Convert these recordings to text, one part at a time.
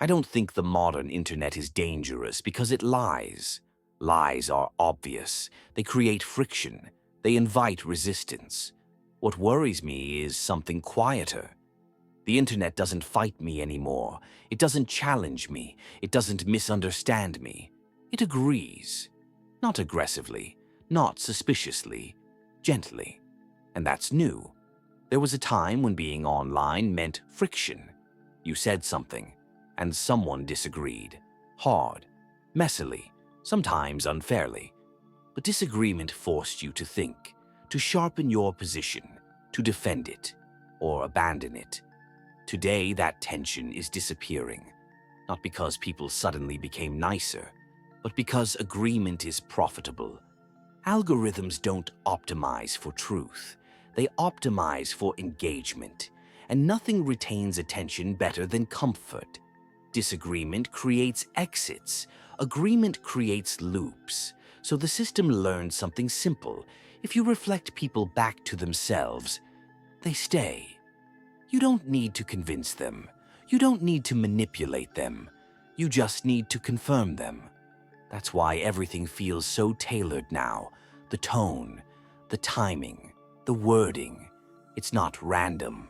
I don't think the modern internet is dangerous because it lies. Lies are obvious. They create friction. They invite resistance. What worries me is something quieter. The internet doesn't fight me anymore. It doesn't challenge me. It doesn't misunderstand me. It agrees. Not aggressively, not suspiciously, gently. And that's new. There was a time when being online meant friction. You said something, and someone disagreed. Hard, messily, sometimes unfairly. But disagreement forced you to think, to sharpen your position, to defend it, or abandon it. Today, that tension is disappearing, not because people suddenly became nicer, but because agreement is profitable. Algorithms don't optimize for truth. They optimize for engagement, and nothing retains attention better than comfort. Disagreement creates exits. Agreement creates loops. So the system learned something simple. If you reflect people back to themselves, they stay. You don't need to convince them. You don't need to manipulate them. You just need to confirm them. That's why everything feels so tailored now. The tone, the timing, the wording. It's not random.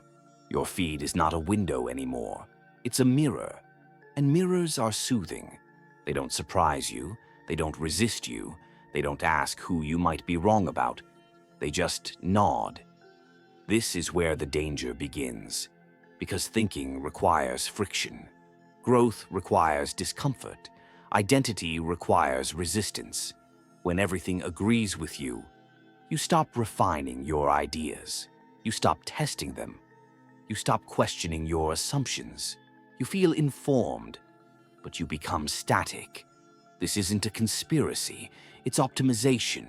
Your feed is not a window anymore. It's a mirror. And mirrors are soothing. They don't surprise you. They don't resist you. They don't ask who you might be wrong about. They just nod. This is where the danger begins, because thinking requires friction. Growth requires discomfort. Identity requires resistance. When everything agrees with you, you stop refining your ideas. You stop testing them. You stop questioning your assumptions. You feel informed, but you become static. This isn't a conspiracy, it's optimization.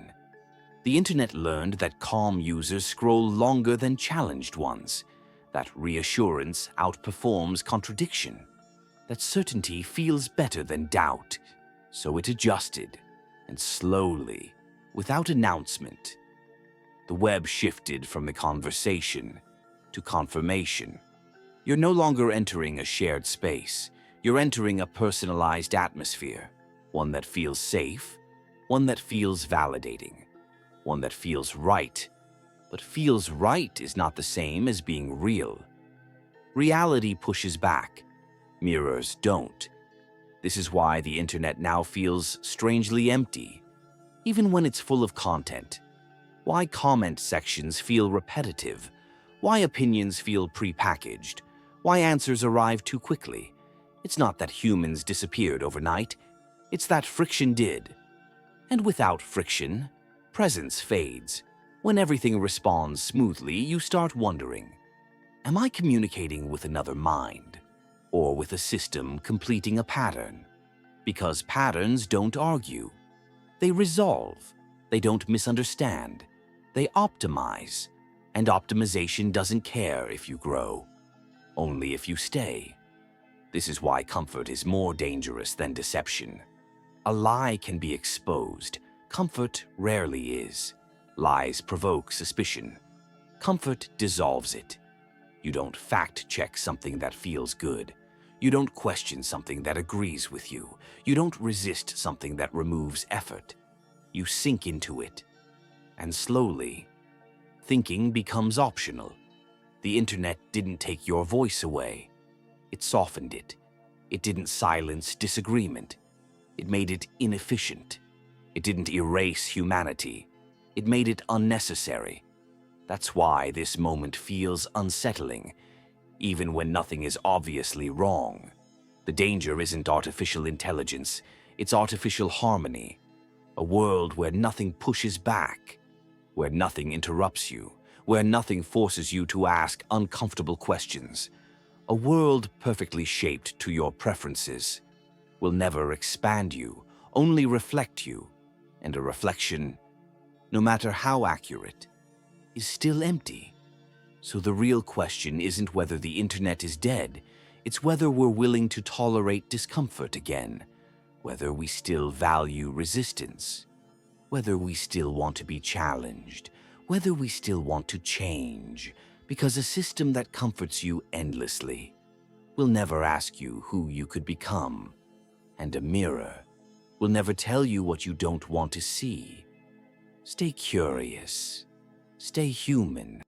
The internet learned that calm users scroll longer than challenged ones, that reassurance outperforms contradiction, that certainty feels better than doubt. So it adjusted, and slowly, without announcement, the web shifted from the conversation to confirmation. You're no longer entering a shared space. You're entering a personalized atmosphere, one that feels safe, one that feels validating, one that feels right. But feels right is not the same as being real. Reality pushes back. Mirrors don't. This is why the internet now feels strangely empty, even when it's full of content. Why comment sections feel repetitive. Why opinions feel prepackaged. Why answers arrive too quickly. It's not that humans disappeared overnight. It's that friction did. And without friction, presence fades. When everything responds smoothly, you start wondering, am I communicating with another mind? Or with a system completing a pattern? Because patterns don't argue. They resolve. They don't misunderstand. They optimize. And optimization doesn't care if you grow, only if you stay. This is why comfort is more dangerous than deception. A lie can be exposed. Comfort rarely is. Lies provoke suspicion. Comfort dissolves it. You don't fact-check something that feels good. You don't question something that agrees with you. You don't resist something that removes effort. You sink into it. And slowly, thinking becomes optional. The internet didn't take your voice away. It softened it. It didn't silence disagreement. It made it inefficient. It didn't erase humanity. It made it unnecessary. That's why this moment feels unsettling, even when nothing is obviously wrong. The danger isn't artificial intelligence, it's artificial harmony. A world where nothing pushes back, where nothing interrupts you, where nothing forces you to ask uncomfortable questions. A world perfectly shaped to your preferences will never expand you, only reflect you. And a reflection, no matter how accurate, is still empty. So the real question isn't whether the internet is dead, it's whether we're willing to tolerate discomfort again, whether we still value resistance, whether we still want to be challenged, whether we still want to change, because a system that comforts you endlessly will never ask you who you could become, and a mirror will never tell you what you don't want to see. Stay curious. Stay human.